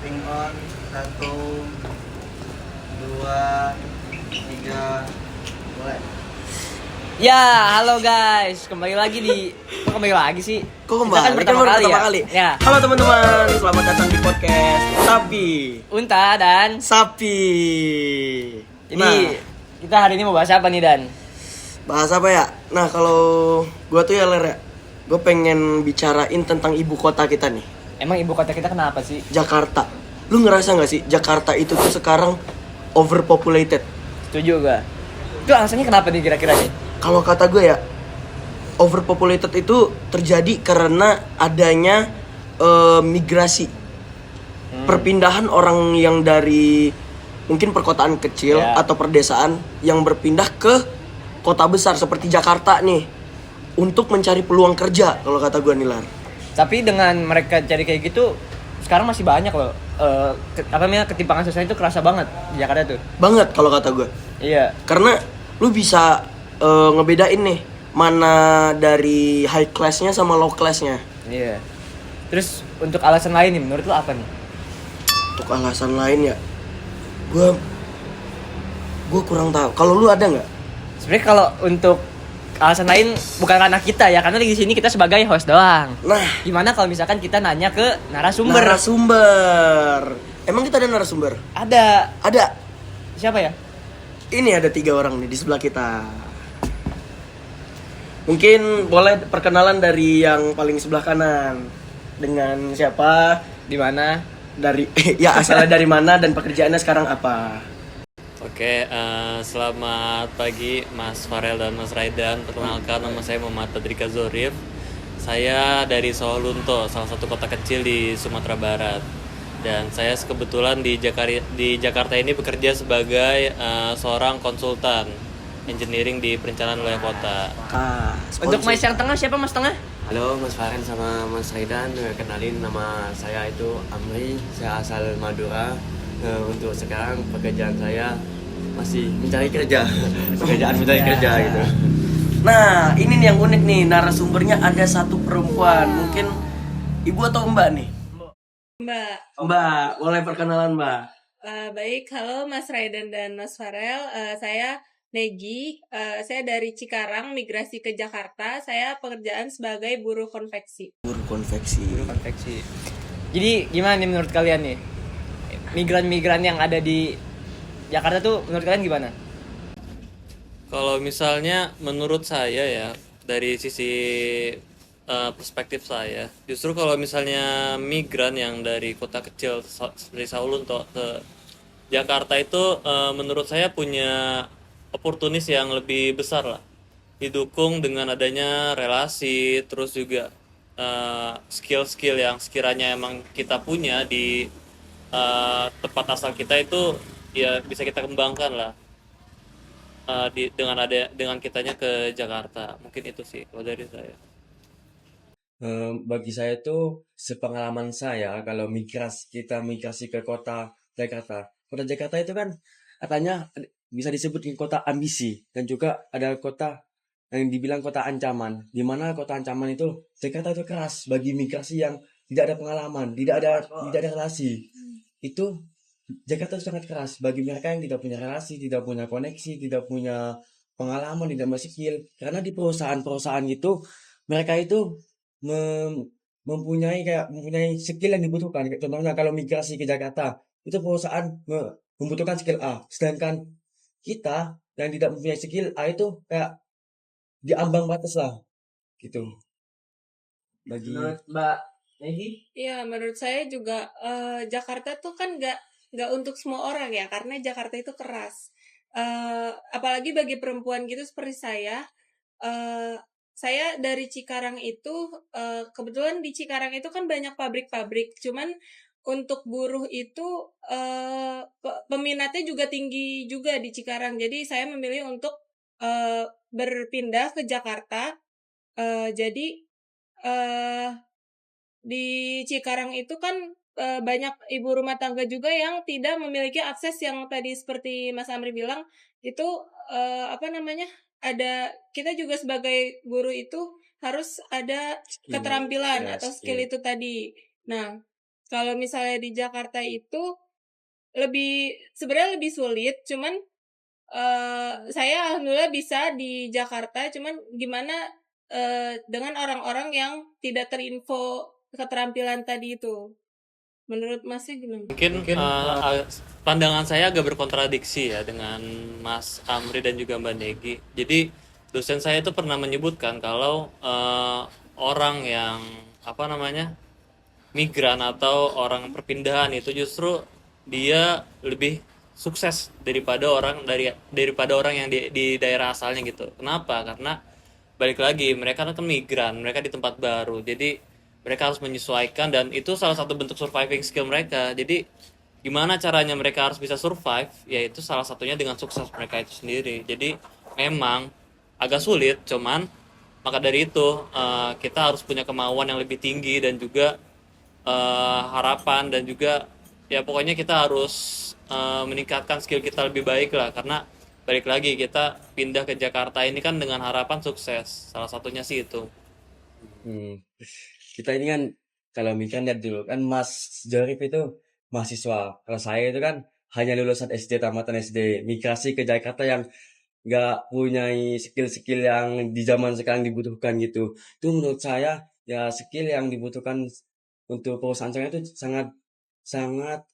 Tapping on. 1, 2, 3. Mulai. Ya, halo guys, kembali lagi kok kembali lagi sih? Kok Kita kan pertama kali ya? Ya. Halo teman-teman, selamat datang di podcast Sapi Unta dan Sapi. Jadi kita hari ini mau bahas apa nih Dan? Bahas apa ya? Nah kalau gua tuh ya Ler ya, gue pengen bicarain tentang ibu kota kita nih, Emang ibu kota kita kenapa sih? Jakarta. Lu ngerasa gak sih Jakarta itu tuh sekarang overpopulated? Setuju gak? Itu alasannya kenapa nih kira-kira nih? Kalau kata gue ya, overpopulated itu terjadi karena adanya migrasi, perpindahan orang yang dari mungkin perkotaan kecil Ya. atau perdesaan yang berpindah ke kota besar seperti Jakarta nih untuk mencari peluang kerja kalau kata gue nih Lar. Tapi dengan mereka cari kayak gitu, sekarang masih banyak loh. Ketimpangan sosial itu kerasa banget di Jakarta tuh. Banget kalau kata gue. Iya. Karena lu bisa ngebedain nih mana dari high class-nya sama low class-nya. Iya. Terus untuk alasan lain nih, menurut lo apa nih? Untuk alasan lain ya, gue kurang tahu. Kalau lu ada nggak? Sebenarnya kalau untuk alasan lain bukan karena kita ya, karena di sini kita sebagai host doang. Nah, Gimana kalau misalkan kita nanya ke narasumber? narasumber. Emang kita ada narasumber? Ada. Ada. Siapa ya? Ini ada 3 orang nih di sebelah kita. Mungkin boleh perkenalan dari yang paling sebelah kanan. Dengan siapa? Di mana? Dari ya asalnya dari mana dan pekerjaannya sekarang apa? Oke, selamat pagi Mas Farel dan Mas Raidan. Perkenalkan, nama saya Muhammad Tadrika Zorif. Saya dari Sawalunto, salah satu kota kecil di Sumatera Barat. Dan saya kebetulan di Jakarta ini bekerja sebagai seorang konsultan engineering di perencanaan wilayah kota. Untuk Mas yang tengah siapa Mas tengah? Halo Mas Farel sama Mas Raidan, kenalin nama saya itu Amri, saya asal Madura. Untuk sekarang pekerjaan saya masih mencari kerja, pekerjaan mencari kerja gitu. Nah, ini nih yang unik nih, narasumbernya ada satu perempuan. Mungkin ibu atau mbak nih? Mbak, Mbak, boleh perkenalan mbak? baik, halo Mas Raidan dan Mas Farel. Saya Negi, saya dari Cikarang, migrasi ke Jakarta. Saya pekerjaan sebagai buruh konveksi. Buruh konveksi. Konveksi. Jadi gimana nih menurut kalian nih? Migran-migran yang ada di Jakarta tuh menurut kalian gimana? Kalau misalnya menurut saya ya, dari sisi perspektif saya, justru kalau misalnya migran yang dari kota kecil seperti Sawalunto ke Jakarta itu menurut saya punya oportunis yang lebih besar lah. Didukung dengan adanya relasi, terus juga skill-skill yang sekiranya emang kita punya di tempat asal kita itu ya bisa kita kembangkan lah dengan kitanya ke Jakarta. Mungkin itu sih kalau dari saya. Bagi saya tuh sepengalaman saya kalau migrasi ke kota Jakarta. Kota Jakarta itu kan katanya bisa disebut dengan kota ambisi dan juga ada kota yang dibilang kota ancaman. Di mana kota ancaman itu Jakarta itu keras bagi migrasi yang tidak ada pengalaman, tidak ada relasi. Itu Jakarta itu sangat keras bagi mereka yang tidak punya relasi, tidak punya koneksi, tidak punya pengalaman, tidak punya skill. Karena di perusahaan-perusahaan itu mereka itu mempunyai skill yang dibutuhkan. Contohnya kalau migrasi ke Jakarta, itu perusahaan membutuhkan skill A, sedangkan kita yang tidak mempunyai skill A itu kayak di ambang batas lah, gitu. Bagi Menurut Mbak Negi? Iya, menurut saya juga Jakarta tuh kan nggak untuk semua orang ya, karena Jakarta itu keras. Apalagi bagi perempuan gitu seperti saya. eh, saya dari Cikarang itu, kebetulan di Cikarang itu kan banyak pabrik-pabrik. Cuman untuk buruh itu peminatnya juga tinggi juga di Cikarang. Jadi saya memilih untuk berpindah ke Jakarta. Jadi eh di Cikarang itu kan banyak ibu rumah tangga juga yang tidak memiliki akses yang tadi seperti Mas Amri bilang itu apa namanya, ada kita juga sebagai guru itu harus ada keterampilan atau skill itu tadi. Nah, Kalau misalnya di Jakarta itu sebenarnya lebih sulit, cuman saya alhamdulillah bisa di Jakarta, cuman gimana dengan orang-orang yang tidak terinfo keterampilan tadi itu. Menurut Masnya gimana? Mungkin pandangan saya agak berkontradiksi ya dengan Mas Amri dan juga Mbak Negi. Jadi dosen saya itu pernah menyebutkan kalau orang yang apa namanya migran atau orang perpindahan itu justru dia lebih sukses daripada orang yang di daerah asalnya gitu. Kenapa? Karena balik lagi mereka kan migran, mereka di tempat baru. Jadi mereka harus menyesuaikan dan itu salah satu bentuk surviving skill mereka. Jadi gimana caranya mereka harus bisa survive? Yaitu salah satunya dengan sukses mereka itu sendiri. Jadi memang agak sulit, cuman maka dari itu kita harus punya kemauan yang lebih tinggi dan juga harapan dan juga ya pokoknya kita harus meningkatkan skill kita lebih baik lah karena balik lagi kita pindah ke Jakarta ini kan dengan harapan sukses, salah satunya sih itu. Hmm. Kita ini kan kalau mikirin lihat dulu kan Mas Jorif itu mahasiswa. Kalau saya itu kan hanya lulusan SD, tamatan SD, migrasi ke Jakarta yang nggak punya skill-skill yang di zaman sekarang dibutuhkan gitu. Itu menurut saya ya skill yang dibutuhkan untuk perusahaan saya itu sangat sangat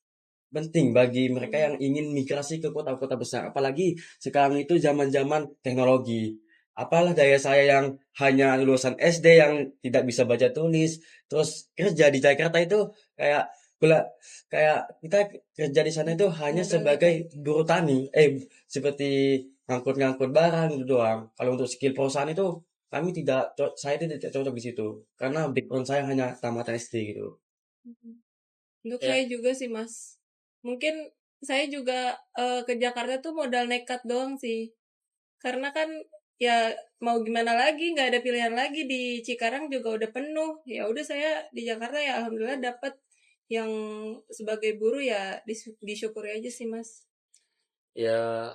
penting bagi mereka yang ingin migrasi ke kota-kota besar. Apalagi sekarang itu zaman-zaman teknologi. Apalah daya saya yang hanya lulusan SD yang tidak bisa baca tulis, terus kerja di Jakarta itu kayak kayak kita kerja di sana itu hanya sebagai buruh tani, seperti ngangkut-ngangkut barang gitu doang. Kalau untuk skill perusahaan itu saya tidak cocok di situ karena background saya hanya tamatan SD gitu. Untuk Ya, saya juga sih Mas. Mungkin saya juga ke Jakarta tuh modal nekat doang sih. Karena kan ya mau gimana lagi, nggak ada pilihan lagi, di Cikarang juga udah penuh. Ya udah saya di Jakarta ya alhamdulillah dapat yang sebagai buruh ya disyukuri aja sih Mas. ya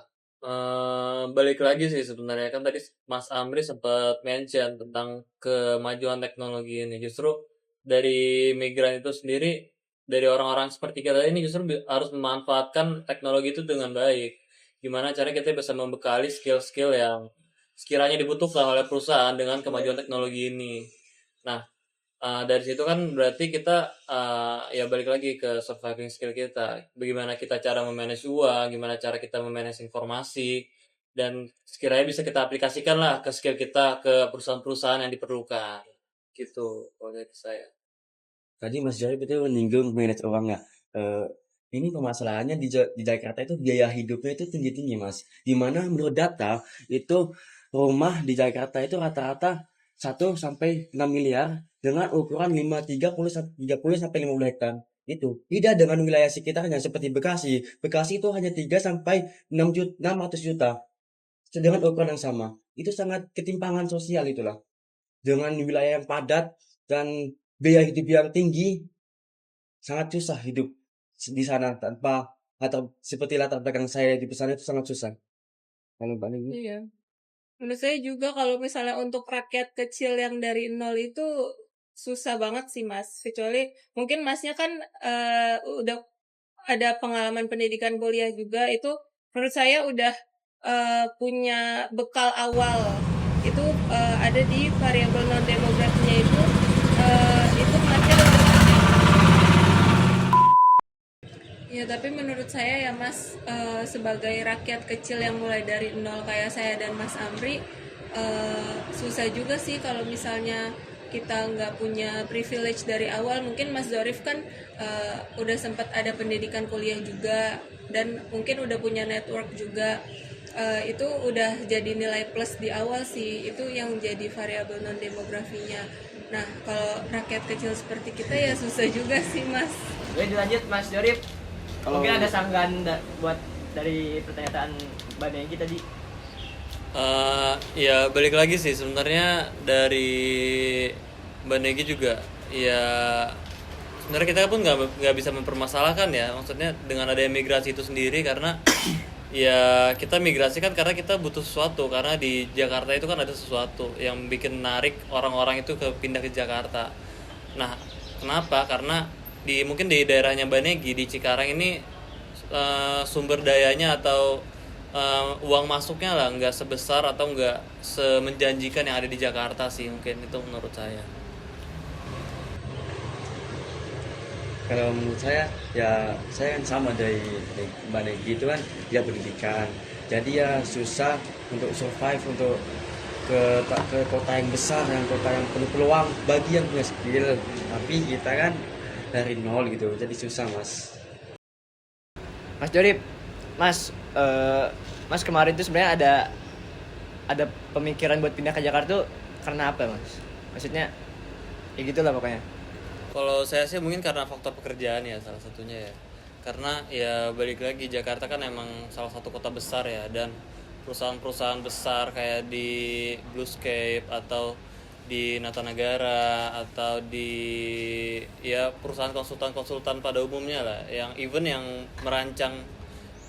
balik lagi sih sebenarnya kan tadi Mas Amri sempat mention tentang kemajuan teknologi ini. Justru dari migran itu sendiri, dari orang-orang seperti kita ini justru harus memanfaatkan teknologi itu dengan baik. Gimana cara kita bisa membekali skill-skill yang sekiranya dibutuhkan oleh perusahaan dengan kemajuan teknologi ini. Nah, dari situ kan berarti kita ya balik lagi ke surviving skill kita. Bagaimana kita cara memanage uang, gimana cara kita memanage informasi, dan sekiranya bisa kita aplikasikan lah ke skill kita ke perusahaan-perusahaan yang diperlukan. Gitu, kalau dari saya. Tadi Mas Jarib itu menyinggung manage uang ya. Ini permasalahannya di Jakarta itu biaya hidupnya itu tinggi-tinggi Mas. Dimana menurut data itu rumah di Jakarta itu rata-rata 1 sampai 6 miliar dengan ukuran 30 sampai 50 hektar. Itu tidak dengan wilayah sekitarnya seperti Bekasi. Bekasi itu hanya 3 sampai 600 juta. Dengan ukuran yang sama. Itu sangat ketimpangan sosial itulah. Dengan wilayah yang padat dan biaya hidup yang tinggi, sangat susah hidup di sana tanpa atau seperti latar belakang saya di sana itu sangat susah. Kalau Mbak Nini? Iya. Menurut saya juga kalau misalnya untuk rakyat kecil yang dari nol itu susah banget sih Mas. Kecuali mungkin Masnya kan udah ada pengalaman pendidikan kuliah juga, itu menurut saya udah punya bekal awal. Itu ada di variabel non demografinya itu Masnya. Ya, tapi menurut saya ya Mas, sebagai rakyat kecil yang mulai dari nol kayak saya dan Mas Amri, susah juga sih kalau misalnya kita nggak punya privilege dari awal. Mungkin Mas Zorif kan udah sempat ada pendidikan kuliah juga dan mungkin udah punya network juga. Itu udah jadi nilai plus di awal sih. Itu yang jadi variabel non demografinya. Nah, kalau rakyat kecil seperti kita ya susah juga sih Mas. Oke, dilanjut Mas Jorif. Kalau- Mungkin ada sanggahan buat dari pertanyaan Mbak Negi tadi. Ya balik lagi sih sebenarnya dari Mbak Negi juga ya sebenarnya kita pun nggak bisa mempermasalahkan ya, maksudnya dengan adanya migrasi itu sendiri karena ya kita migrasi kan karena kita butuh sesuatu, karena di Jakarta itu kan ada sesuatu yang bikin menarik orang-orang itu pindah ke Jakarta. Nah, kenapa? Karena mungkin di daerahnya Banegi di Cikarang ini sumber dayanya atau uang masuknya lah nggak sebesar atau nggak semenjanjikan yang ada di Jakarta sih, mungkin itu menurut saya. Kalau menurut saya, ya saya kan sama dari Banegi itu kan dia pendidikan, jadi ya susah untuk survive untuk ke kota yang besar, yang kota yang penuh peluang bagi yang punya skill, tapi kita kan dari nol gitu, jadi susah mas. Mas Jorip, Mas Mas kemarin tuh sebenarnya ada pemikiran buat pindah ke Jakarta tuh karena apa, Mas? Maksudnya ya gitulah pokoknya. Kalau saya sih mungkin karena faktor pekerjaan ya salah satunya ya. Karena ya balik lagi Jakarta kan emang salah satu kota besar ya, dan perusahaan-perusahaan besar kayak di Bluescape atau di Natanagara atau di ya perusahaan konsultan pada umumnya lah, yang even yang merancang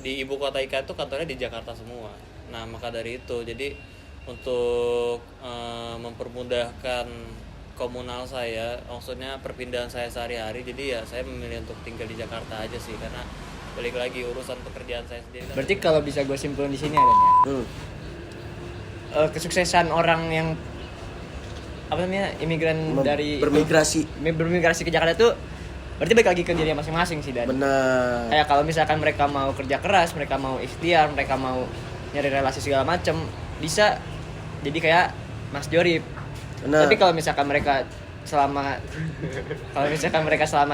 di ibu kota IKA itu kantornya di Jakarta semua. Nah maka dari itu jadi untuk mempermudahkan komunal saya, maksudnya perpindahan saya sehari-hari, jadi ya saya memilih untuk tinggal di Jakarta aja sih, karena balik lagi urusan pekerjaan saya sendiri. Berarti kalau bisa gue simpulin di sini adanya kesuksesan orang yang apa namanya imigran dari bermigrasi ke Jakarta tuh berarti balik lagi ke diri masing-masing sih, Dan. Benar. Kayak kalau misalkan mereka mau kerja keras, mereka mau ikhtiar, mereka mau nyari relasi segala macem, bisa jadi kayak Mas Jorip. Benar. Tapi kalau misalkan mereka selama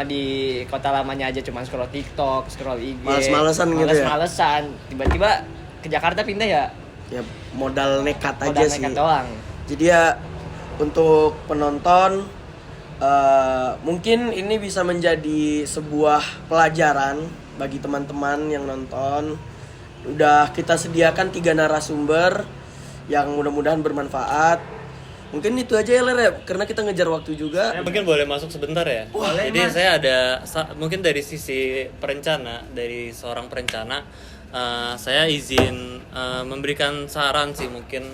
di kota lamanya aja cuma scroll TikTok, scroll IG, males-malesan gitu ya. Males-malesan, tiba-tiba ke Jakarta pindah ya Modal nekat aja sih. Nekat doang. Jadi ya untuk penonton mungkin ini bisa menjadi sebuah pelajaran bagi teman-teman yang nonton. Udah kita sediakan 3 narasumber yang mudah-mudahan bermanfaat. Mungkin itu aja ya Ler ya, karena kita ngejar waktu juga. Mungkin boleh masuk sebentar ya. Jadi saya ada mungkin dari sisi perencana, dari seorang perencana, saya izin memberikan saran sih mungkin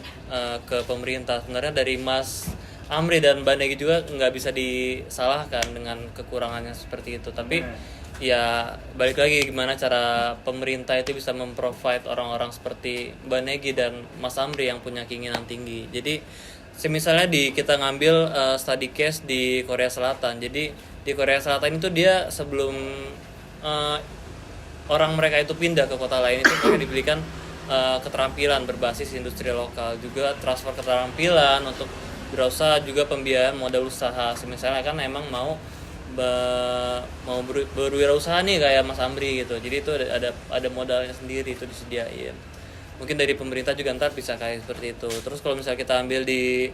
ke pemerintah. Sebenarnya dari Mas Amri dan Mbak Negi juga nggak bisa disalahkan dengan kekurangannya seperti itu. Tapi ya balik lagi gimana cara pemerintah itu bisa memprovide orang-orang seperti Mbak Negi dan Mas Amri yang punya keinginan tinggi. Jadi misalnya kita ngambil study case di Korea Selatan. Jadi di Korea Selatan itu dia sebelum orang mereka itu pindah ke kota lain itu mereka diberikan keterampilan berbasis industri lokal, juga transfer keterampilan untuk berusaha, juga pembiayaan modal usaha. Misalnya kan emang mau berwirausaha nih kayak Mas Amri gitu. Jadi itu ada modalnya sendiri, itu disediain. Mungkin dari pemerintah juga ntar bisa kayak seperti itu. Terus kalau misalnya kita ambil di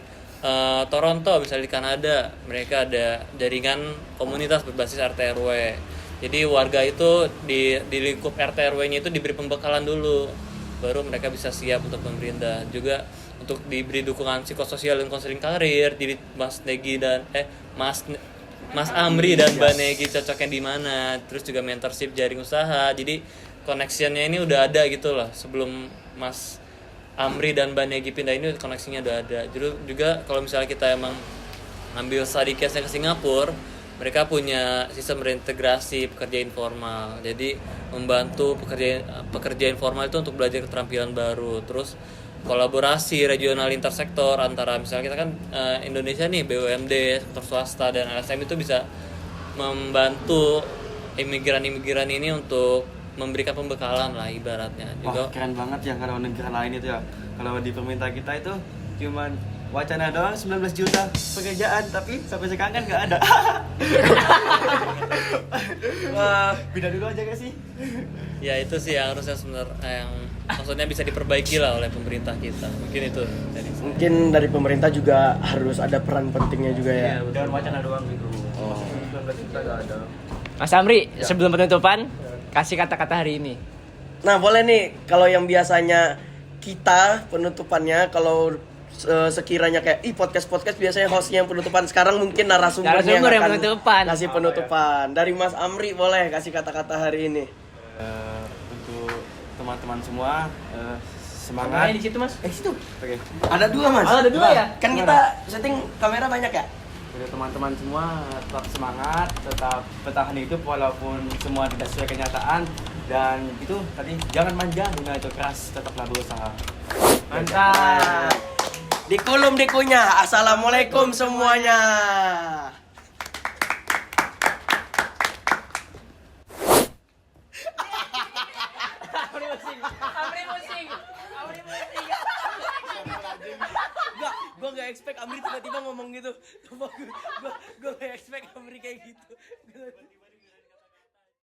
Toronto, misalnya di Kanada, mereka ada jaringan komunitas berbasis RT RW. Jadi warga itu di lingkup RT RW-nya itu diberi pembekalan dulu, baru mereka bisa siap untuk pemerintah. Juga untuk diberi dukungan psikososial dan konseling karir. Jadi Mas Negi dan Mas Amri dan Mbak Negi cocoknya di mana. Terus juga mentorship jaring usaha. Jadi connection-nya ini udah ada gitu loh. Sebelum Mas Amri dan Mbak Negi pindah ini koneksinya udah ada. Juga kalau misalnya kita emang ngambil study case-nya ke Singapura, mereka punya sistem reintegrasi pekerja informal. Jadi membantu pekerja informal itu untuk belajar keterampilan baru. Terus kolaborasi regional intersektor antara misalnya kita kan Indonesia nih, BUMD, sektor swasta dan LSM itu bisa membantu imigran-imigran ini untuk memberikan pembekalan lah ibaratnya. Juga keren banget ya kalau negara lain itu ya. Kalau di pemerintah kita itu cuman wacana doang 19 juta pekerjaan, tapi sampai sekarang kan nggak ada. Pindah dulu aja gak sih? Ya itu sih yang harusnya sebenarnya yang maksudnya bisa diperbaiki lah oleh pemerintah kita. Mungkin itu dari saya. Mungkin dari pemerintah juga harus ada peran pentingnya juga ya. Jangan wacana doang gitu. 19 juta nggak ada. Mas Amri, sebelum penutupan kasih kata-kata hari ini. Nah boleh nih, kalau yang biasanya kita penutupannya, kalau sekiranya kayak podcast biasanya hostnya yang penutupan, sekarang mungkin narasumber yang akan kasih penutupan. Dari Mas Amri boleh kasih kata-kata hari ini. Untuk teman-teman semua, semangat. Di situ Mas. Situ. Oke. Ada 2 Mas. Oh, ada 2 ya? Kan kita setting kamera banyak ya. Untuk teman-teman semua tetap semangat, tetap bertahan hidup walaupun semua tidak sesuai kenyataan. Dan itu tadi, jangan manja, dunia itu keras, tetaplah berusaha. Mantap. Dikulum dikunyah. Assalamualaikum semuanya. Gue gak expect Amri tiba-tiba ngomong gitu. Gue gak expect Amri kayak gitu.